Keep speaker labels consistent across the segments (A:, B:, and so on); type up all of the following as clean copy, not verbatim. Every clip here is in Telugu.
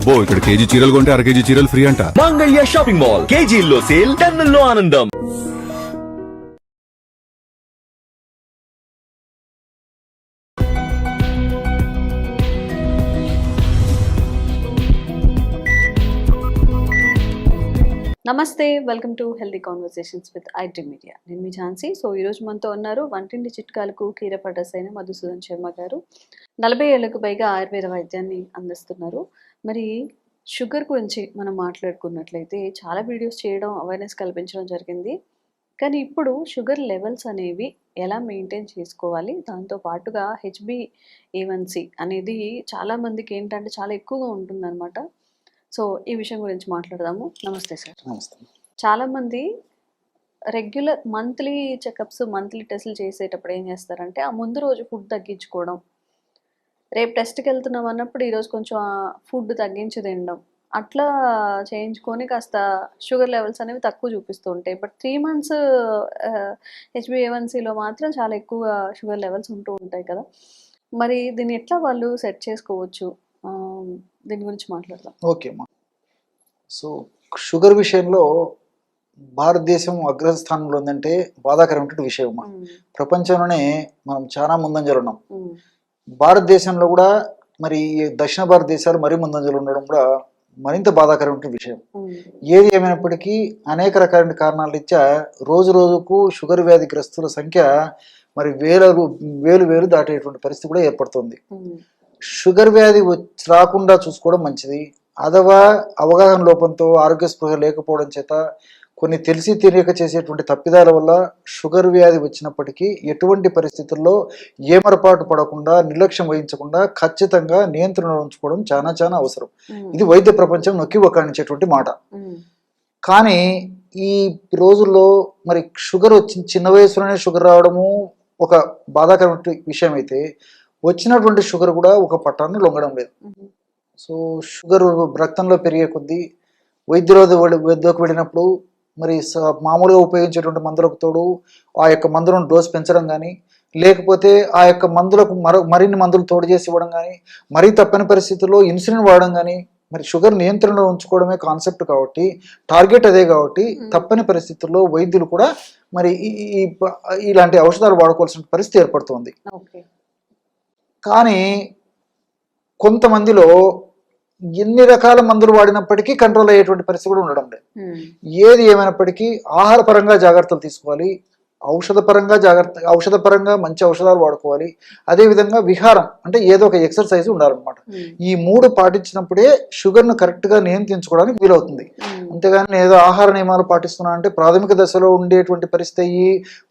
A: అబ్బో ఇక్కడ కేజీ చీరలు కొంటే అర కేజీ చీరలు ఫ్రీ అంట.
B: మంగళ్య షాపింగ్ మాల్, కేజీల్లో సేల్, టన్నుల్లో ఆనందం.
C: నమస్తే, welcome to healthy conversations with IT media. నేను మీ ఝాన్సీ. సో ఈరోజు మనతో ఉన్నారు వంటింటి చిట్కాలకు కీరపడ్డస్ అయిన మధుసూదన్ శర్మ గారు. 40 ఏళ్లకు పైగా ఆయుర్వేద వైద్యాన్ని అందిస్తున్నారు. మరి షుగర్ గురించి మనం మాట్లాడుకున్నట్లయితే చాలా వీడియోస్ చేయడం, అవేర్నెస్ కల్పించడం జరిగింది. కానీ ఇప్పుడు షుగర్ లెవెల్స్ అనేవి ఎలా మెయింటైన్ చేసుకోవాలి, దాంతో పాటుగా HbA1c అనేది చాలామందికి ఏంటంటే చాలా ఎక్కువగా ఉంటుందన్నమాట. సో ఈ విషయం గురించి మాట్లాడదాము. నమస్తే సార్.
D: నమస్తే.
C: చాలామంది రెగ్యులర్ మంత్లీ చెకప్స్, మంత్లీ టెస్టులు చేసేటప్పుడు ఏం చేస్తారంటే ఆ ముందు రోజు ఫుడ్ తగ్గించుకోవడం, రేపు టెస్ట్కి వెళ్తున్నాం అన్నప్పుడు ఈరోజు కొంచెం ఫుడ్ తగ్గించి తినడం, అట్లా చేయించుకొని కాస్త షుగర్ లెవెల్స్ అనేవి తక్కువ చూపిస్తూ ఉంటాయి. బట్ 3 months HbA1cలో మాత్రం చాలా ఎక్కువ షుగర్ లెవెల్స్ ఉంటూ ఉంటాయి కదా. మరి దీన్ని ఎట్లా వాళ్ళు సెట్ చేసుకోవచ్చు, దీని గురించి మాట్లాడదాం.
D: ఓకే అమ్మా. సో షుగర్ విషయంలో భారతదేశం అగ్రస్థానంలో ఉందంటే బాధాకరమైనటువంటి విషయం అమ్మా. ప్రపంచంలోనే మనం చాలా ముందంజలు ఉన్నాం. భారతదేశంలో కూడా మరి దక్షిణ భారతదేశాలు మరీ ముందంజలు ఉండడం కూడా మరింత బాధాకరమైన విషయం. ఏది ఏమైనప్పటికీ అనేక రకాల కారణాల రీత్యా రోజు రోజుకు షుగర్ వ్యాధిగ్రస్తుల సంఖ్య మరి వేలు దాటేటువంటి పరిస్థితి కూడా ఏర్పడుతుంది. షుగర్ వ్యాధి రాకుండా చూసుకోవడం మంచిది. అథవా అవగాహన లోపంతో, ఆరోగ్య స్పృహ లేకపోవడం చేత, కొన్ని తెలిసి తెలియక చేసేటువంటి తప్పిదాల వల్ల షుగర్ వ్యాధి వచ్చినప్పటికీ ఎటువంటి పరిస్థితుల్లో ఏమరపాటు పడకుండా, నిర్లక్ష్యం వహించకుండా ఖచ్చితంగా నియంత్రణ ఉంచుకోవడం చాలా చాలా అవసరం. ఇది వైద్య ప్రపంచం నొక్కి వక్కాణించేటువంటి మాట. కానీ ఈ రోజుల్లో మరి షుగర్ చిన్న వయసులోనే షుగర్ రావడము ఒక బాధాకరమైన విషయం అయితే, వచ్చినటువంటి షుగర్ కూడా ఒక పట్టాన్ని లొంగడం లేదు. సో షుగర్ రక్తంలో పెరిగే కొద్దీ వద్దకు వెళ్ళినప్పుడు మరి మామూలుగా ఉపయోగించేటువంటి మందులకు తోడు ఆ యొక్క మందులను డోస్ పెంచడం కానీ, లేకపోతే ఆ యొక్క మందులకు మరిన్ని మందులు తోడు చేసి ఇవ్వడం కానీ, మరీ తప్పని పరిస్థితుల్లో ఇన్సులిన్ వాడడం కానీ, మరి షుగర్ నియంత్రణలో ఉంచుకోవడమే కాన్సెప్ట్ కాబట్టి, టార్గెట్ అదే కాబట్టి తప్పని పరిస్థితుల్లో వైద్యులు కూడా మరి ఇలాంటి ఔషధాలు వాడుకోవాల్సిన పరిస్థితి ఏర్పడుతుంది. కానీ కొంతమందిలో ఎన్ని రకాల మందులు వాడినప్పటికీ కంట్రోల్ అయ్యేటువంటి పరిస్థితి కూడా ఉండడం లేదు. ఏది ఏమైనప్పటికీ ఆహార పరంగా జాగ్రత్తలు తీసుకోవాలి, ఔషధ పరంగా మంచి ఔషధాలు వాడుకోవాలి. అదేవిధంగా విహారం అంటే ఏదో ఒక ఎక్సర్సైజ్ ఉండాలన్నమాట. ఈ 3 పాటించినప్పుడే షుగర్ను కరెక్ట్గా నియంత్రించుకోవడానికి వీలవుతుంది. అంతేగాని ఏదో ఆహార నియమాలు పాటిస్తున్నా అంటే ప్రాథమిక దశలో ఉండేటువంటి పరిస్థితి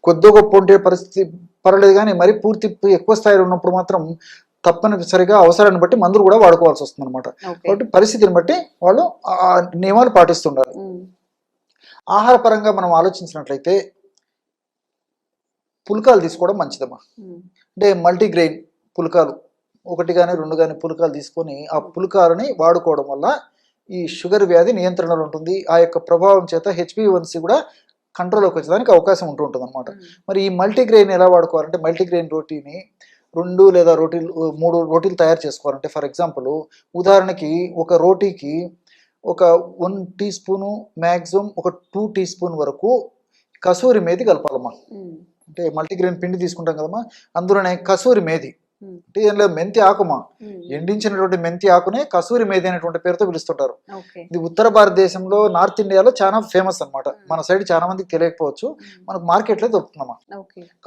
D: కొద్ది గొప్ప ఉండే పరిస్థితి పర్లేదు, కానీ మరి పూర్తి ఎక్కువ స్థాయిలో ఉన్నప్పుడు మాత్రం తప్పనిసరిగా అవసరాన్ని బట్టి మందులు కూడా వాడుకోవాల్సి వస్తుంది అనమాట. కాబట్టి పరిస్థితిని బట్టి వాళ్ళు ఆ నియమాలు పాటిస్తుండాలి. ఆహార పరంగా మనం ఆలోచించినట్లయితే పుల్కాలు తీసుకోవడం మంచిదమ్మా. అంటే మల్టీగ్రెయిన్ పుల్కాలు 1 కానీ 2 కానీ పుల్కాలు తీసుకొని ఆ పుల్కాలని వాడుకోవడం వల్ల ఈ షుగర్ వ్యాధి నియంత్రణలో ఉంటుంది. ఆ యొక్క ప్రభావం చేత HbA1c కూడా కంట్రోల్లోకి వచ్చేదానికి అవకాశం ఉంటుంది అనమాట. మరి ఈ మల్టీగ్రెయిన్ ఎలా వాడుకోవాలంటే, మల్టీగ్రెయిన్ రోటీని 2 లేదా 3 రోటీలు తయారు చేసుకోవాలంటే, ఫర్ ఎగ్జాంపుల్ ఉదాహరణకి ఒక రోటీకి ఒక 1 teaspoon మ్యాక్సిమం ఒక 2 teaspoon వరకు కసూరి మేతి కలపాలమ్మా. అంటే మల్టీగ్రెయిన్ పిండి తీసుకుంటాం కదమ్మా, అందులోనే కసూరి మేతి అంటే ఏం లేదు, మెంతి ఆకుమా, ఎండించినటువంటి మెంతి ఆకునే కసూరి మేతి అనేటువంటి పేరుతో పిలుస్తుంటారు. ఇది ఉత్తర భారతదేశంలో, నార్త్ ఇండియాలో చాలా ఫేమస్ అనమాట. మన సైడ్ చాలా మందికి తెలియకపోవచ్చు, మనకు మార్కెట్లో దొరుకుతుందమ్మా.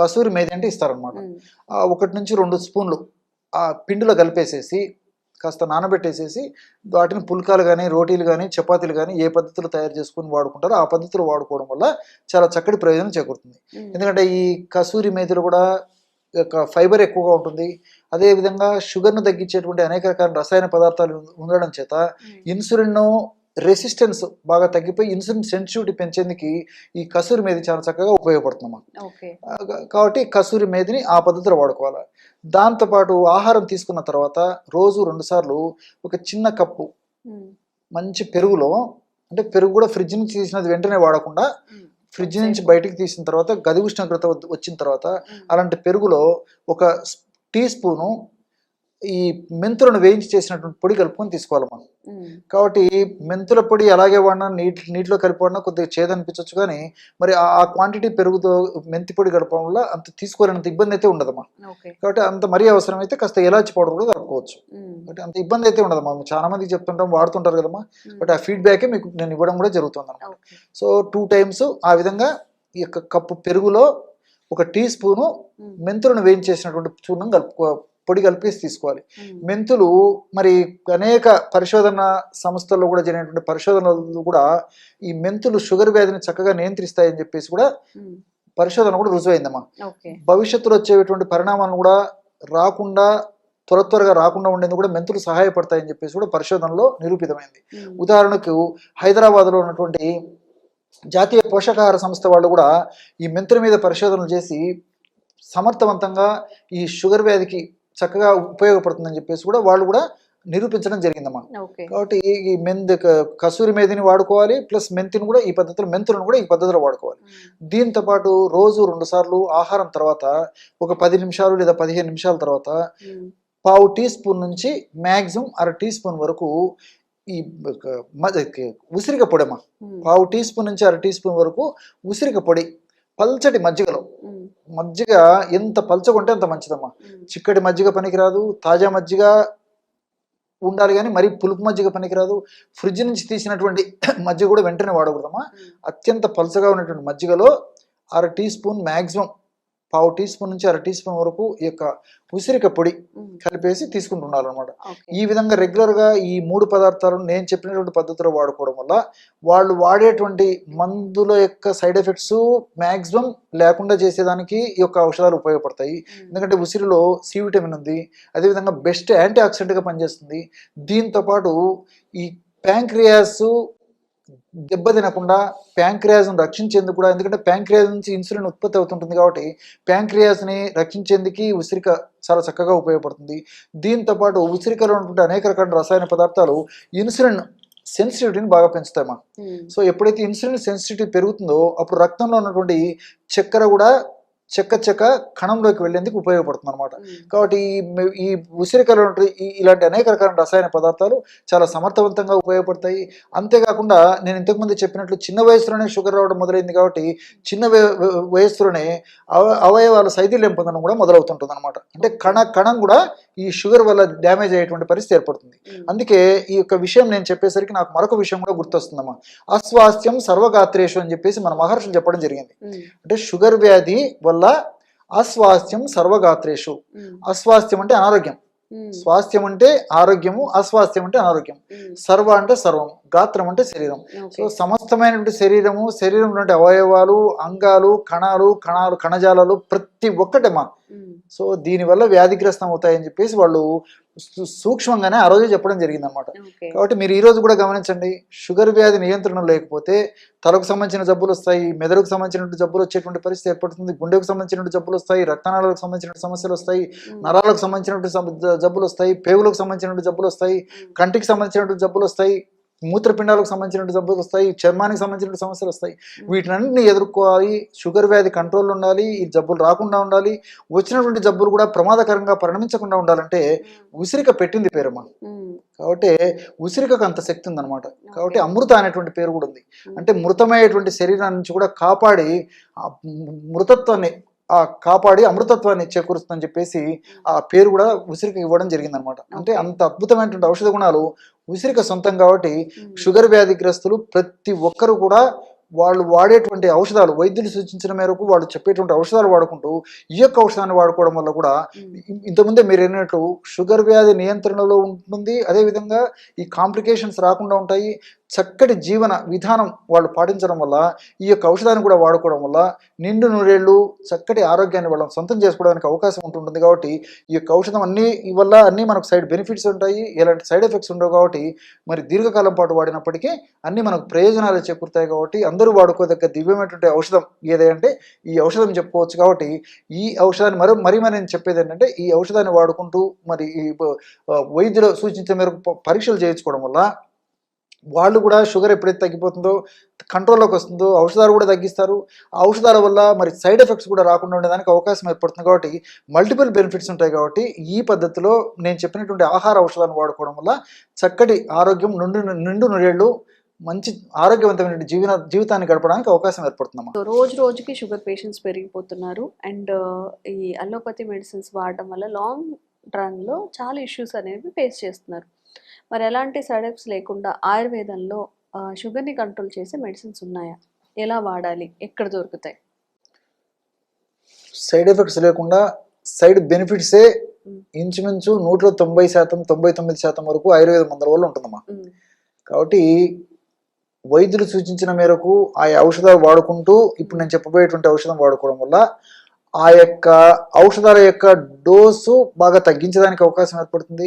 D: కసూరి మేతి అంటే ఇస్తారనమాట. 1 నుంచి 2 స్పూన్లు ఆ పిండిలో కలిపేసేసి కాస్త నానబెట్టేసేసి వాటిని పుల్కాలు కానీ, రోటీలు కానీ, చపాతీలు కానీ ఏ పద్ధతిలో తయారు చేసుకుని వాడుకుంటారో ఆ పద్ధతిలో వాడుకోవడం వల్ల చాలా చక్కటి ప్రయోజనం చేకూరుతుంది. ఎందుకంటే ఈ కసూరి మేతిలో కూడా ఫైబర్ ఎక్కువగా ఉంటుంది. అదేవిధంగా షుగర్ను తగ్గించేటువంటి అనేక రకాల రసాయన పదార్థాలు ఉండడం చేత ఇన్సులిన్ రెసిస్టెన్స్ బాగా తగ్గిపోయి ఇన్సులిన్ సెన్సిటివిటీ పెంచేందుకు ఈ కసూరి మేతి చాలా చక్కగా ఉపయోగపడుతుందమ్మా. కాబట్టి కసూరి మేతిని ఆ పద్ధతిలో వాడుకోవాలి. దాంతోపాటు ఆహారం తీసుకున్న తర్వాత రోజు 2 సార్లు ఒక చిన్న కప్పు మంచి పెరుగులో, అంటే పెరుగు కూడా ఫ్రిడ్జ్ నుంచి తీసినది వెంటనే వాడకుండా, ఫ్రిడ్జ్ నుంచి బయటికి తీసిన తర్వాత గది ఉష్ణోగ్రత వచ్చిన తర్వాత అలాంటి పెరుగులో 1 teaspoon ఈ మెంతులను వేయించి చేసినటువంటి పొడి కలుపుకొని తీసుకోవాలమ్మా.
C: ఉమ్,
D: కాబట్టి మెంతుల పొడి అలాగే వాడినా నీటిలో కలిపి వాడినా కొద్దిగా చేదు అనిపించవచ్చు, కానీ మరి ఆ క్వాంటిటీ పెరుగుతో మెంతి పొడి కలపడం వల్ల అంత తీసుకోలేనంత ఇబ్బంది అయితే ఉండదమ్మా.
C: ఓకే.
D: కాబట్టి అంత మరీ అవసరమైతే కాస్త ఇలాచి పౌడర్ కూడా కలుపుకోవచ్చు.
C: ఉమ్,
D: కాబట్టి అంత ఇబ్బంది అయితే ఉండదమ్మా. చాలా మందికి చెప్తుంటాం, వాడుతుంటారు కదమ్మా.
C: ఉమ్,
D: బట్ ఆ ఫీడ్బ్యాకే మీకు నేను ఇవ్వడం కూడా జరుగుతుంది అన్నమాట.
C: ఓకే.
D: సో 2 times ఆ విధంగా ఈ యొక్క కప్పు పెరుగులో 1 టీ స్పూను
C: ఉమ్,
D: మెంతులను వేయించేసినటువంటి చూర్ణం పొడి కలిపేసి తీసుకోవాలి.
C: ఉమ్,
D: మెంతులు మరి అనేక పరిశోధన సంస్థల్లో కూడా జరిగినటువంటి పరిశోధనలు కూడా ఈ మెంతులు షుగర్ వ్యాధిని చక్కగా నియంత్రిస్తాయని చెప్పేసి కూడా
C: ఉమ్,
D: పరిశోధన కూడా రుజువైందమ్మా.
C: ఓకే.
D: భవిష్యత్తులో వచ్చేటువంటి పరిణామాలను కూడా రాకుండా త్వరగా రాకుండా ఉండేందుకు కూడా మెంతులు సహాయపడతాయని చెప్పేసి కూడా పరిశోధనలో నిరూపితమైంది.
C: ఉమ్,
D: ఉదాహరణకు హైదరాబాద్లో ఉన్నటువంటి జాతీయ పోషకాహార సంస్థ వాళ్ళు కూడా ఈ మెంతుల మీద పరిశోధనలు చేసి సమర్థవంతంగా ఈ షుగర్ వ్యాధికి చక్కగా ఉపయోగపడుతుందని చెప్పేసి కూడా వాళ్ళు కూడా నిరూపించడం జరిగిందమ్మా.
C: ఓకే.
D: కాబట్టి ఈ కసూరి మేధిని వాడుకోవాలి, ప్లస్ మెంతులను కూడా ఈ పద్ధతిలో వాడుకోవాలి.
C: ఉమ్,
D: దీంతో పాటు రోజు 2 సార్లు ఆహారం తర్వాత ఒక 10 నిమిషాలు లేదా 15 నిమిషాల తర్వాత
C: ఉమ్,
D: 1/2 టీ స్పూన్ నుంచి మ్యాక్సిమం 1/2 టీ స్పూన్ వరకు ఈ ఉసిరిక పొడమ్మా.
C: ఉమ్,
D: 1/2 టీ స్పూన్ నుంచి 1/2 టీ స్పూన్ వరకు ఉసిరిక పొడి పల్చటి మజ్జిగలో.
C: ఉమ్,
D: మజ్జిగ ఎంత పల్చగుంటే అంత మంచిదమ్మా.
C: ఉమ్,
D: చిక్కటి మజ్జిగ పనికిరాదు, తాజా మజ్జిగ ఉండాలి, కానీ మరి పులుపు మజ్జిగ పనికిరాదు. ఫ్రిడ్జ్ నుంచి తీసినటువంటి మజ్జిగ కూడా వెంటనే వాడకూడదమ్మా.
C: ఉమ్,
D: అత్యంత పల్చగా ఉన్నటువంటి మజ్జిగలో 1/2 teaspoon maximum 1/2 teaspoon నుంచి 1/2 టీ స్పూన్ వరకు ఈ యొక్క ఉసిరిక పొడి
C: ఉమ్,
D: కలిపేసి తీసుకుంటున్నారనమాట.
C: ఓకే.
D: ఈ విధంగా రెగ్యులర్గా ఈ 3 పదార్థాలను నేను చెప్పినటువంటి పద్ధతిలో వాడుకోవడం వల్ల వాళ్ళు వాడేటువంటి మందుల యొక్క సైడ్ ఎఫెక్ట్స్ మ్యాక్సిమం లేకుండా చేసేదానికి ఈ యొక్క ఔషధాలు ఉపయోగపడతాయి.
C: ఉమ్,
D: ఎందుకంటే ఉసిరిలో సి విటమిన్ ఉంది, అదేవిధంగా బెస్ట్ యాంటీ ఆక్సిడెంట్గా పనిచేస్తుంది. దీంతోపాటు ఈ ప్యాంక్రియాస్ దెబ్బతినకుండా ప్యాంక్రియాస్ను రక్షించేందుకు కూడా, ఎందుకంటే ప్యాంక్రియాస్ నుంచి ఇన్సులిన్ ఉత్పత్తి అవుతుంటుంది కాబట్టి ప్యాంక్రియాస్ని రక్షించేందుకు ఉసిరిక చాలా చక్కగా ఉపయోగపడుతుంది. దీంతోపాటు ఉసిరికలో ఉన్నటువంటి అనేక రకాల రసాయన పదార్థాలు ఇన్సులిన్ సెన్సిటివిటీని బాగా పెంచుతాయమ్మా.
C: ఉమ్,
D: సో ఎప్పుడైతే ఇన్సులిన్ సెన్సిటివిటీ పెరుగుతుందో అప్పుడు రక్తంలో ఉన్నటువంటి చక్కెర కూడా చెక్క కణంలోకి వెళ్ళేందుకు ఉపయోగపడుతుంది అనమాట.
C: ఉమ్,
D: కాబట్టి ఈ ఉసిరికలో ఇలాంటి అనేక రకాల రసాయన పదార్థాలు చాలా సమర్థవంతంగా ఉపయోగపడతాయి. అంతేకాకుండా నేను ఇంతకుముందు చెప్పినట్లు చిన్న వయసులోనే షుగర్ రావడం మొదలైంది కాబట్టి చిన్న వయస్సులోనే అవయవాల శైథిల్యం పొందడం కూడా మొదలవుతుంటుంది అనమాట. అంటే కణం కూడా ఈ షుగర్ వల్ల డ్యామేజ్ అయ్యేటువంటి పరిస్థితి ఏర్పడుతుంది.
C: ఉమ్,
D: అందుకే ఈ యొక్క విషయం నేను చెప్పేసరికి నాకు మరొక విషయం కూడా గుర్తొస్తుందమ్మా. అస్వాస్థ్యం సర్వగాత్రేషు అని చెప్పేసి మన మహర్షులు చెప్పడం జరిగింది.
C: ఉమ్,
D: అంటే షుగర్ వ్యాధి వల్ల అస్వాస్థ్యం సర్వగాత్రేషు.
C: ఉమ్,
D: అస్వాస్థ్యం అంటే అనారోగ్యం,
C: ఉమ్,
D: స్వాస్థ్యం అంటే ఆరోగ్యము, అస్వాస్థ్యం అంటే అనారోగ్యం.
C: ఉమ్,
D: సర్వ అంటే సర్వం, గాత్రం అంటే శరీరం.
C: ఓకే.
D: సో సమస్తమైనటువంటి శరీరంలో అవయవాలు, అంగాలు, కణజాలాలు ప్రతి ఒక్కటేమా.
C: ఉమ్,
D: సో దీనివల్ల వ్యాధిగ్రస్తం అవుతాయని చెప్పేసి వాళ్ళు సూక్ష్మంగానే ఆ రోజే చెప్పడం జరిగింది అనమాట.
C: ఓకే.
D: కాబట్టి మీరు ఈ రోజు కూడా గమనించండి, షుగర్ వ్యాధి నియంత్రణ లేకపోతే తలకు సంబంధించిన జబ్బులు వస్తాయి, మెదడుకు సంబంధించినటువంటి జబ్బులు వచ్చేటువంటి పరిస్థితి ఏర్పడుతుంది, గుండెకు సంబంధించినటువంటి జబ్బులు వస్తాయి, రక్తనాళాలకు సంబంధించిన సమస్యలు వస్తాయి,
C: ఉమ్,
D: నరాలకు సంబంధించినటువంటి జబ్బులు వస్తాయి, పేగులకు సంబంధించినటువంటి జబ్బులు వస్తాయి,
C: ఉమ్,
D: కంటికి సంబంధించినటువంటి జబ్బులు వస్తాయి, మూత్రపిండాలకు సంబంధించిన జబ్బులు వస్తాయి, చర్మానికి సంబంధించిన సమస్యలు వస్తాయి. వీటినన్నింటినీ ఎదుర్కోవాలి. షుగర్ వ్యాధి కంట్రోల్లో ఉండాలి, ఈ జబ్బులు రాకుండా ఉండాలి, వచ్చినటువంటి జబ్బులు కూడా ప్రమాదకరంగా పరిణమించకుండా ఉండాలంటే ఉసిరిక పెట్టింది పేరమ్మా.
C: ఉమ్,
D: కాబట్టి ఉసిరికకు అంత శక్తి ఉందన్నమాట. కాబట్టి అమృత అనేటువంటి పేరు కూడా ఉంది. అంటే మృతమయ్యేటువంటి శరీరాన్ని నుంచి కూడా కాపాడి ఆ మృతత్వాన్ని కాపాడి అమృతత్వాన్ని చేకూరుస్తుందని చెప్పేసి ఆ పేరు కూడా ఉసిరికి ఇవ్వడం జరిగిందనమాట. అంటే అంత అద్భుతమైనటువంటి ఔషధ గుణాలు ఉసిరిక సొంతం. కాబట్టి షుగర్ వ్యాధిగ్రస్తులు ప్రతి ఒక్కరు కూడా వాళ్ళు వాడేటువంటి ఔషధాలు, వైద్యులు సూచించిన మేరకు వాళ్ళు చెప్పేటువంటి ఔషధాలు వాడుకుంటూ ఈ యొక్క ఔషధాన్ని వాడుకోవడం వల్ల కూడా ఇంతకుముందే మీరు అన్నట్టు షుగర్ వ్యాధి నియంత్రణలో ఉంటుంది. అదేవిధంగా ఈ కాంప్లికేషన్స్ రాకుండా ఉంటాయి. చక్కటి జీవన విధానం వాళ్ళు పాటించడం వల్ల, ఈ యొక్క ఔషధాన్ని కూడా వాడుకోవడం వల్ల నిండు నూరేళ్ళు చక్కటి ఆరోగ్యాన్ని వాళ్ళం సొంతం చేసుకోవడానికి అవకాశం ఉంటుంది. కాబట్టి ఈ యొక్క ఔషధం వల్ల అన్నీ మనకు సైడ్ బెనిఫిట్స్ ఉంటాయి, ఎలాంటి సైడ్ ఎఫెక్ట్స్ ఉండవు. కాబట్టి మరి దీర్ఘకాలం పాటు వాడినప్పటికీ అన్నీ మనకు ప్రయోజనాలు చేకూరుతాయి. కాబట్టి అందరూ వాడుకోదగ్గ దివ్యమైనటువంటి ఔషధం ఏదంటే ఈ ఔషధం చెప్పుకోవచ్చు. కాబట్టి ఈ ఔషధాన్ని మరి నేను చెప్పేది ఏంటంటే ఈ ఔషధాన్ని వాడుకుంటూ మరి ఈ వైద్యులు సూచించే మేరకు పరీక్షలు చేయించుకోవడం వల్ల వాళ్ళు కూడా షుగర్ ఎప్పుడైతే తగ్గిపోతుందో కంట్రోల్లోకి వస్తుందో ఔషధాలు కూడా తగ్గిస్తారు. ఆ ఔషధాల వల్ల మరి సైడ్ ఎఫెక్ట్స్ కూడా రాకుండా ఉండేదానికి అవకాశం ఏర్పడుతుంది. కాబట్టి మల్టిపుల్ బెనిఫిట్స్ ఉంటాయి. కాబట్టి ఈ పద్ధతిలో నేను చెప్పినటువంటి ఆహార ఔషధాలను వాడుకోవడం వల్ల చక్కటి ఆరోగ్యం, నిండు నూరేళ్ళు మంచి ఆరోగ్యవంతమైన జీవితాన్ని గడపడానికి అవకాశం ఏర్పడుతుందమ్మా.
C: సో రోజు రోజుకి షుగర్ పేషెంట్స్ పెరిగిపోతున్నారు అండ్ ఈ అలోపతి మెడిసిన్స్ వాడడం వల్ల లాంగ్ రన్లో చాలా ఇష్యూస్ అనేవి ఫేస్ చేస్తున్నారు. మరి ఎలాంటి సైడ్ ఎఫెక్ట్స్ లేకుండా ఆయుర్వేదంలో షుగర్ని కంట్రోల్ చేసే మెడిసిన్స్ ఉన్నాయా? ఎలా వాడాలి? ఎక్కడ దొరుకుతాయి?
D: సైడ్ ఎఫెక్ట్స్ లేకుండా సైడ్ బెనిఫిట్సే ఇంచుమించు 190%, 99% వరకు ఆయుర్వేద మందుల వల్ల ఉంటుందమ్మా. కాబట్టి వైద్యులు సూచించిన మేరకు ఆ ఔషధాలు వాడుకుంటూ ఇప్పుడు నేను చెప్పబోయేటువంటి ఔషధం వాడుకోవడం వల్ల ఆ యొక్క ఔషధాల యొక్క డోసు బాగా తగ్గించడానికి అవకాశం ఏర్పడుతుంది.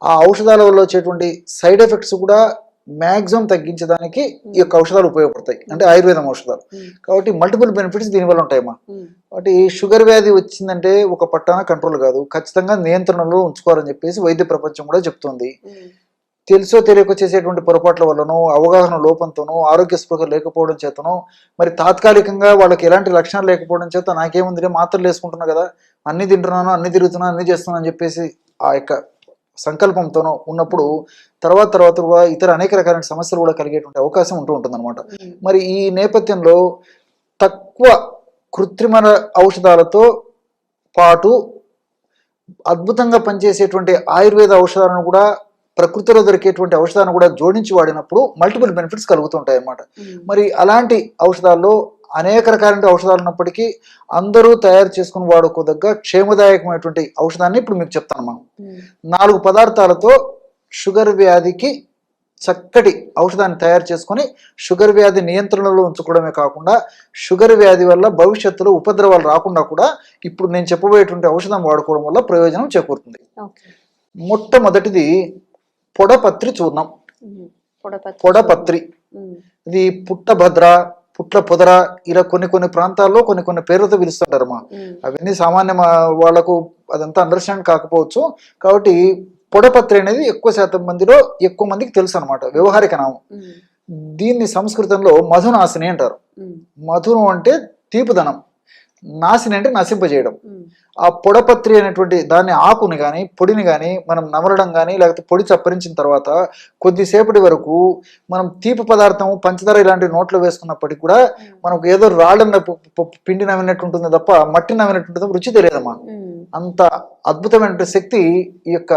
D: ఆ ఔషధాల వల్ల వచ్చేటువంటి సైడ్ ఎఫెక్ట్స్ కూడా మ్యాక్సిమం తగ్గించడానికి ఈ యొక్క ఔషధాలు ఉపయోగపడతాయి, అంటే ఆయుర్వేదం ఔషధాలు. కాబట్టి మల్టిపుల్ బెనిఫిట్స్ దీనివల్ల ఉంటాయమ్మా. కాబట్టి షుగర్ వ్యాధి వచ్చిందంటే ఒక పట్టాన కంట్రోల్ కాదు, ఖచ్చితంగా నియంత్రణలో ఉంచుకోవాలని చెప్పేసి వైద్య ప్రపంచం కూడా చెప్తుంది. తెలుసో తెలియక చేసేటువంటి పొరపాట్ల వల్లనో, అవగాహన లోపంతోనో, ఆరోగ్య స్పృహ లేకపోవడం చేతనో, మరి తాత్కాలికంగా వాళ్ళకి ఎలాంటి లక్షణాలు లేకపోవడం చేత నాకేముంది మాత్రలు వేసుకుంటున్నా కదా, అన్ని తింటున్నాను, అన్ని తిరుగుతున్నాను, అన్ని చేస్తున్నాను అని చెప్పేసి ఆ యొక్క సంకల్పంతోనో ఉన్నప్పుడు తర్వాత కూడా ఇతర అనేక రకాలైన సమస్యలు కూడా కలిగేటువంటి అవకాశం ఉంటుంది అనమాట. మరి ఈ నేపథ్యంలో తక్కువ కృత్రిమ ఔషధాలతో పాటు అద్భుతంగా పనిచేసేటువంటి ఆయుర్వేద ఔషధాలను కూడా, ప్రకృతిలో దొరికేటువంటి ఔషధాలను కూడా జోడించి వాడినప్పుడు మల్టిపుల్ బెనిఫిట్స్ కలుగుతుంటాయి అన్నమాట. మరి అలాంటి ఔషధాల్లో అనేక రకాలైన ఔషధాలు ఉన్నప్పటికీ అందరూ తయారు చేసుకుని వాడుకోదగ్గ క్షేమదాయకమైనటువంటి ఔషధాన్ని ఇప్పుడు మీకు చెప్తాను. 4 పదార్థాలతో షుగర్ వ్యాధికి చక్కటి ఔషధాన్ని తయారు చేసుకొని షుగర్ వ్యాధి నియంత్రణలో ఉంచుకోవడమే కాకుండా షుగర్ వ్యాధి వల్ల భవిష్యత్తులో ఉపద్రవాలు రాకుండా కూడా ఇప్పుడు నేను చెప్పబోయేటువంటి ఔషధం వాడుకోవడం వల్ల ప్రయోజనం చేకూరుతుంది. మొట్టమొదటిది పొడపత్రి చూర్ణం. పొడపత్రి ఇది పుట్టభద్ర, పుట్ల పొదర, ఇలా కొన్ని ప్రాంతాల్లో కొన్ని పేర్లతో పిలుస్తుంటారమ్మా. అవన్నీ సామాన్య వాళ్లకు అదంతా అండర్స్టాండ్ కాకపోవచ్చు. కాబట్టి పొడపత్రి అనేది ఎక్కువ మందికి తెలుసు అనమాట, వ్యవహారిక నామం. దీన్ని సంస్కృతంలో మధునాశిని అంటారు. మధును అంటే తీపుదనం, నాశిని అంటే నశింపజేయడం. ఆ పొడపత్రి అనేటువంటి దాన్ని ఆకుని కానీ పొడిని కానీ మనం నమలడం కానీ లేకపోతే పొడి చప్పరించిన తర్వాత కొద్దిసేపటి వరకు మనం తీపి పదార్థం, పంచదార ఇలాంటి నోట్లో వేసుకున్నప్పటికీ కూడా మనకు ఏదో రాళ్ళ పిండి నవ్వినట్టు ఉంటుంది తప్ప మట్టి నవ్వినట్టు ఉంటుంది, రుచి తెలియదమ్మా. అంత అద్భుతమైన శక్తి ఈ యొక్క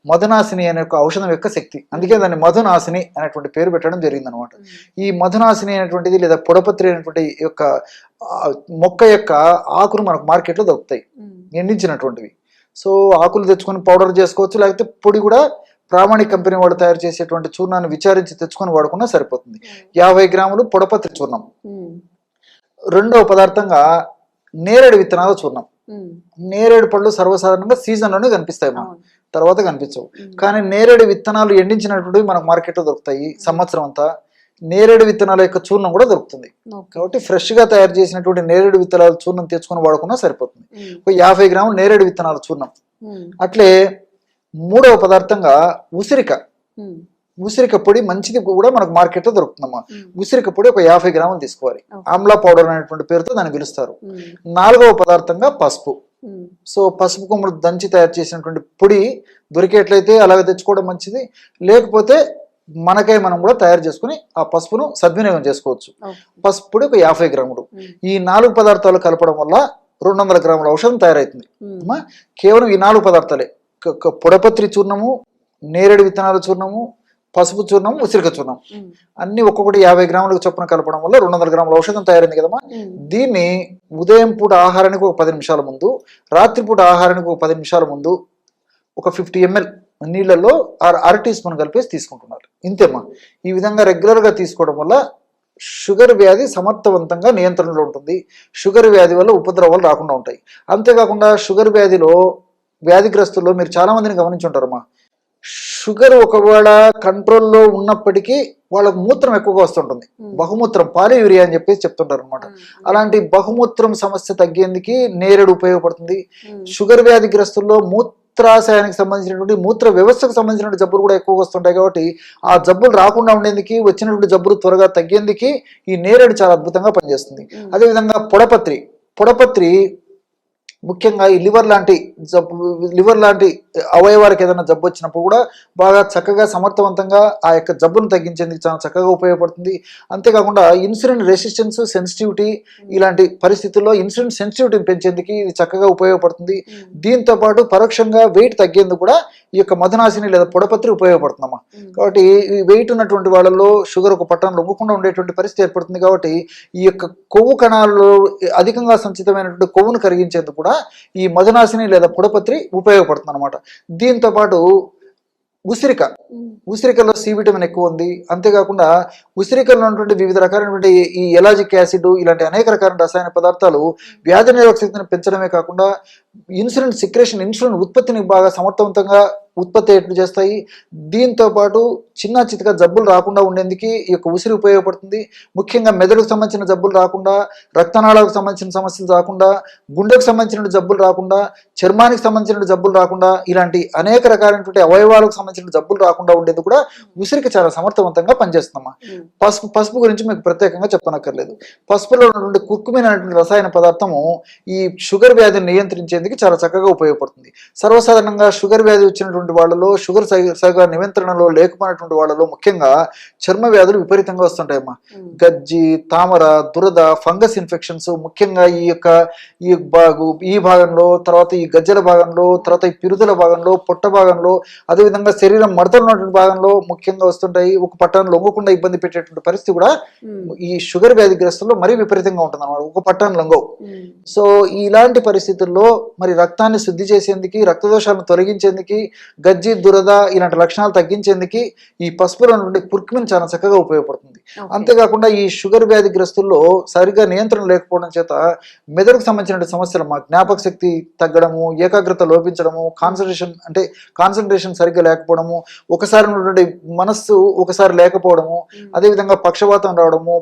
D: మధునాశిని అనే ఒక ఔషధం యొక్క శక్తి. అందుకే దాన్ని మధునాశిని అనేటువంటి పేరు పెట్టడం జరిగింది అనమాట. ఈ మధునాశిని అనేటువంటిది లేదా పొడపత్రి అనేటువంటి యొక్క మొక్క యొక్క ఆకులు మనకు మార్కెట్లో దొరుకుతాయి, ఎండించినటువంటివి. సో ఆకులు తెచ్చుకొని పౌడర్ చేసుకోవచ్చు, లేకపోతే పొడి కూడా ప్రామాణిక కంపెనీ వాడు తయారు చేసేటువంటి చూర్ణాన్ని విచారించి తెచ్చుకొని వాడుకున్నా సరిపోతుంది. 50 గ్రాములు పొడపత్రి చూర్ణం. రెండవ పదార్థంగా నేరేడు విత్తనాల చూర్ణం. నేరేడు పళ్ళు సర్వసాధారణంగా సీజన్లోనే కనిపిస్తాయి, తర్వాత కనిపించవు. కానీ నేరేడు విత్తనాలు ఎండించినటువంటివి మనకు మార్కెట్లో దొరుకుతాయి సంవత్సరం అంతా. నేరేడు విత్తనాల యొక్క చూర్ణం కూడా దొరుకుతుంది. కాబట్టి ఫ్రెష్ గా తయారు చేసినటువంటి నేరేడు విత్తనాల చూర్ణం తెచ్చుకొని వాడుకున్నా సరిపోతుంది. ఒక 50 గ్రాములు నేరేడు విత్తనాల చూర్ణం. అట్లే మూడవ పదార్థంగా ఉసిరిక పొడి, మంచిది కూడా మనకు మార్కెట్లో దొరుకుతుందమ్మా. ఉసిరిక పొడి ఒక 50 గ్రాములు తీసుకోవాలి. ఆమ్లా పౌడర్ అనేటువంటి పేరుతో దాన్ని పిలుస్తారు. 4వ పదార్థంగా పసుపు. సో పసుపు కొమ్ములు దంచి తయారు చేసినటువంటి పొడి దొరికేట్లయితే అలాగే తెచ్చుకోవడం మంచిది, లేకపోతే మనకై మనం కూడా తయారు చేసుకుని ఆ పసుపును సద్వినియోగం చేసుకోవచ్చు. పసుపు పొడి ఒక 50 గ్రాములు. ఈ 4 పదార్థాలు కలపడం వల్ల 200 గ్రాముల ఔషధం తయారవుతుంది. కేవలం ఈ 4 పదార్థాలే, పొడపత్రి చూర్ణము, నేరేడు విత్తనాల చూర్ణము, పసుపు చూర్ణం, ఉసిరిక చూర్ణం అన్ని ఒక్కొక్కటి 50 గ్రాములకు చొప్పున కలపడం వల్ల 200 గ్రాముల ఔషధం తయారైంది కదమ్మా. దీన్ని ఉదయం పూట ఆహారానికి ఒక 10 నిమిషాల ముందు, రాత్రిపూట ఆహారానికి ఒక 10 నిమిషాల ముందు ఒక 50 ml నీళ్ళల్లో 1/2 టీ స్పూన్ కలిపేసి తీసుకుంటున్నారు. ఇంతేమ్మా. ఈ విధంగా రెగ్యులర్గా తీసుకోవడం వల్ల షుగర్ వ్యాధి సమర్థవంతంగా నియంత్రణలో ఉంటుంది. షుగర్ వ్యాధి వల్ల ఉపద్రవాలు రాకుండా ఉంటాయి. అంతేకాకుండా షుగర్ వ్యాధిలో వ్యాధిగ్రస్తుల్లో మీరు చాలా మందిని గమనించుంటారమ్మా. షుగర్ ఒకవేళ కంట్రోల్లో ఉన్నప్పటికీ వాళ్ళకు మూత్రం ఎక్కువగా వస్తుంటుంది, బహుమూత్రం, పాలియూరియా అని చెప్పేసి చెప్తుంటారు అనమాట. అలాంటి బహుమూత్రం సమస్య తగ్గేందుకు నేరేడు ఉపయోగపడుతుంది. షుగర్ వ్యాధిగ్రస్తుల్లో మూత్రాశయానికి సంబంధించినటువంటి మూత్ర వ్యవస్థకు సంబంధించినటువంటి జబ్బులు కూడా ఎక్కువగా వస్తుంటాయి. కాబట్టి ఆ జబ్బులు రాకుండా ఉండేందుకు, వచ్చినటువంటి జబ్బులు త్వరగా తగ్గేందుకు ఈ నేరేడు చాలా అద్భుతంగా పనిచేస్తుంది. అదేవిధంగా పొడపత్రి ముఖ్యంగా ఈ లివర్ లాంటి అవయవాలకు ఏదైనా జబ్బు వచ్చినప్పుడు కూడా బాగా చక్కగా సమర్థవంతంగా ఆ యొక్క జబ్బును తగ్గించేందుకు చాలా చక్కగా ఉపయోగపడుతుంది. అంతేకాకుండా ఇన్సులిన్ రెసిస్టెన్స్, సెన్సిటివిటీ ఇలాంటి పరిస్థితుల్లో ఇన్సులిన్ సెన్సిటివిటీని పెంచేందుకు ఇది చక్కగా ఉపయోగపడుతుంది. దీంతో పాటు పరోక్షంగా వెయిట్ తగ్గేందుకు కూడా ఈ యొక్క మధునాశిని లేదా పొడపత్రి ఉపయోగపడుతుందమ్మా. కాబట్టి ఈ వెయిట్ ఉన్నటువంటి వాళ్ళలో షుగర్ ఒక పట్టణం లొంగకుండా ఉండేటువంటి పరిస్థితి ఏర్పడుతుంది. కాబట్టి ఈ యొక్క కొవ్వు కణాల్లో అధికంగా సంచితమైనటువంటి కొవ్వును కరిగించేందుకు కూడా ఈ మధునాశిని లేదా పొడపత్రి ఉపయోగపడుతుంది అనమాట. దీంతో పాటు ఉసిరికలో సి విటమిన్ ఎక్కువ ఉంది. అంతేకాకుండా ఉసిరికల్లో ఉన్నటువంటి వివిధ రకాలైనటువంటి ఈ ఎలాజిక్ యాసిడ్ ఇలాంటి అనేక రకాల రసాయన పదార్థాలు వ్యాధి నిరోధక శక్తిని పెంచడమే కాకుండా ఇన్సులిన్ ఉత్పత్తిని బాగా సమర్థవంతంగా ఉత్పత్తి అయ్యేట్లు చేస్తాయి. దీంతో పాటు చిన్న చితక జబ్బులు రాకుండా ఉండేందుకు ఈ యొక్క ఉసిరి ఉపయోగపడుతుంది. ముఖ్యంగా మెదడుకు సంబంధించిన జబ్బులు రాకుండా, రక్తనాళాలకు సంబంధించిన సమస్యలు రాకుండా, గుండెకు సంబంధించిన జబ్బులు రాకుండా, చర్మానికి సంబంధించిన జబ్బులు రాకుండా, ఇలాంటి అనేక రకాలైనటువంటి అవయవాలకు సంబంధించిన జబ్బులు రాకుండా ఉండేది కూడా ఉసిరికి చాలా సమర్థవంతంగా పనిచేస్తుందమ్మా. పసుపు గురించి మీకు ప్రత్యేకంగా చెప్పనక్కర్లేదు. పసుపులో ఉన్నటువంటి కుర్కుమిన్ అనేటువంటి రసాయన పదార్థము ఈ షుగర్ వ్యాధిని నియంత్రించేందుకు చాలా చక్కగా ఉపయోగపడుతుంది. సర్వసాధారణంగా షుగర్ వ్యాధి వచ్చినటువంటి వాళ్ళలో, షుగర్ సరిగా నియంత్రణలో లేకపోయినటువంటి వాళ్ళలో ముఖ్యంగా చర్మ వ్యాధులు విపరీతంగా వస్తుంటాయమ్మా. గజ్జి, తామర, దురద, ఫంగస్ ఇన్ఫెక్షన్స్ ముఖ్యంగా ఈ భాగంలో, తర్వాత ఈ గజ్జల భాగంలో, తర్వాత ఈ పిరుదల భాగంలో, పొట్ట భాగంలో, అదేవిధంగా శరీరం మడతలు ఉన్నటువంటి భాగంలో ముఖ్యంగా వస్తుంటాయి. ఒక పట్టాన్ని లొంగకుండా ఇబ్బంది పెట్టేటువంటి పరిస్థితి కూడా ఈ షుగర్ వ్యాధిగ్రస్తుల్లో మరీ విపరీతంగా ఉంటుంది అన్నమాట. ఒక పట్టాన్ని లొంగవు. సో ఇలాంటి పరిస్థితుల్లో మరి రక్తాన్ని శుద్ధి చేసేందుకు, రక్తదోషాలను తొలగించేందుకు, గజ్జి, దురద ఇలాంటి లక్షణాలు తగ్గించేందుకు ఈ పసుపులో ఉన్నటువంటి కుర్కుమిన్ చాలా చక్కగా ఉపయోగపడుతుంది. అంతేకాకుండా ఈ షుగర్ వ్యాధిగ్రస్తుల్లో సరిగా నియంత్రణ లేకపోవడం చేత మెదడుకు సంబంధించిన సమస్యలు, జ్ఞాపక శక్తి తగ్గడము, ఏకాగ్రత లోపించడము, కాన్సన్ట్రేషన్ సరిగ్గా లేకపోవడము, ఒకసారి ఉన్నటువంటి మనస్సు ఒకసారి లేకపోవడము, అదేవిధంగా పక్షవాతం రావడము,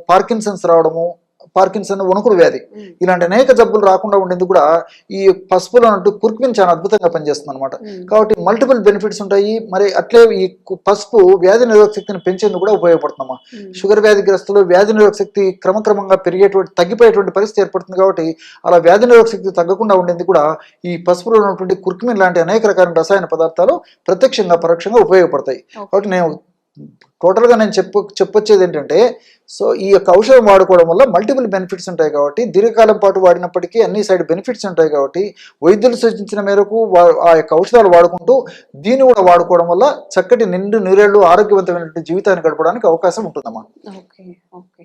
D: పార్కిన్సన్ వణుకుడు వ్యాధి ఇలాంటి అనేక జబ్బులు రాకుండా ఉండేందుకు కూడా ఈ పసుపులో ఉన్నట్టు కుర్కుమిన్ చాలా అద్భుతంగా పనిచేస్తుంది అనమాట. కాబట్టి మల్టిపుల్ బెనిఫిట్స్ ఉంటాయి. మరి అట్లే ఈ పసుపు వ్యాధి నిరోధక శక్తిని పెంచేందుకు కూడా ఉపయోగపడుతుందమ్మా. షుగర్ వ్యాధిగ్రస్తులు వ్యాధి నిరోధక శక్తి క్రమక్రమంగా తగ్గిపోయేటువంటి పరిస్థితి ఏర్పడుతుంది. కాబట్టి అలా వ్యాధి నిరోధక శక్తి తగ్గకుండా ఉండేందుకు కూడా ఈ పసుపులో ఉన్నటువంటి కుర్కుమిన్ లాంటి అనేక రకాల రసాయన పదార్థాలు ప్రత్యక్షంగా పరోక్షంగా ఉపయోగపడతాయి. కాబట్టి టోటల్గా నేను చెప్పొచ్చేది ఏంటంటే, సో ఈ యొక్క ఔషధం వాడుకోవడం వల్ల మల్టిపుల్ బెనిఫిట్స్ ఉంటాయి. కాబట్టి దీర్ఘకాలం పాటు వాడినప్పటికీ అన్ని సైడ్ బెనిఫిట్స్ ఉంటాయి. కాబట్టి వైద్యులు సూచించిన మేరకు ఆ యొక్క ఔషధాలు వాడుకుంటూ దీన్ని కూడా వాడుకోవడం వల్ల చక్కటి నిండేళ్లు ఆరోగ్యవంతమైనటువంటి జీవితాన్ని గడపడానికి అవకాశం ఉంటుందమ్మా.
C: ఓకే.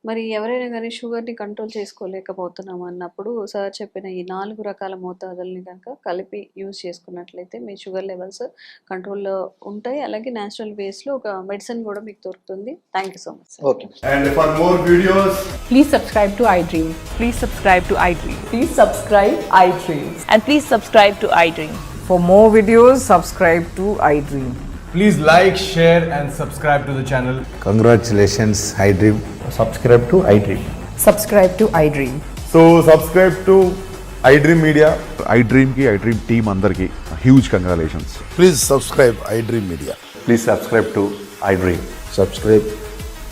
C: మరి ఎవరైనా కానీ షుగర్ని కంట్రోల్ చేసుకోలేకపోతున్నాం అన్నప్పుడు సార్ చెప్పిన ఈ 4 రకాల మోతాదుల్ని కనుక కలిపి యూజ్ చేసుకున్నట్లయితే మీ షుగర్ లెవెల్స్ కంట్రోల్లో ఉంటాయి. అలాగే న్యాచురల్ వేస్లో ఒక మెడిసిన్ కూడా మీకు దొరుకుతుంది. Thank you so much sir.
D: Okay.
E: And for more videos,
F: Please subscribe to iDream.
G: Please subscribe to iDream.
F: Please subscribe iDream.
G: And please subscribe to iDream.
F: For more videos, subscribe to iDream.
E: please like, share and subscribe to the channel.
H: Congratulations, iDream.
I: Subscribe to iDream.
F: Subscribe to iDream.
E: So subscribe to iDream Media.
A: iDream team అందరికి huge congratulations.
H: Please subscribe iDream Media.
I: Please subscribe to iDream.
H: Subscribe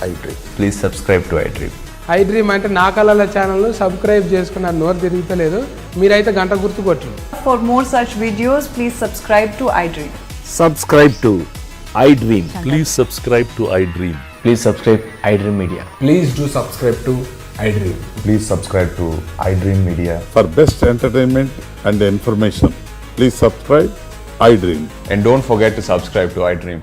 H: iDream.
I: Please subscribe to iDream.
J: iDream అంటే నా కళల ఛానల్ను సబ్స్క్రైబ్ చేసుకున్న నోరు తిరుగుతలేదు. మీరైతే గంట గుర్తు కొట్టండి.
F: For more such videos, please subscribe to iDream.
K: Subscribe to iDream. Please subscribe to iDream.
I: Please subscribe iDream Media.
E: Please do subscribe to iDream.
I: Please subscribe to iDream Media.
K: For best entertainment and information, please subscribe iDream.
I: And don't forget to subscribe to iDream.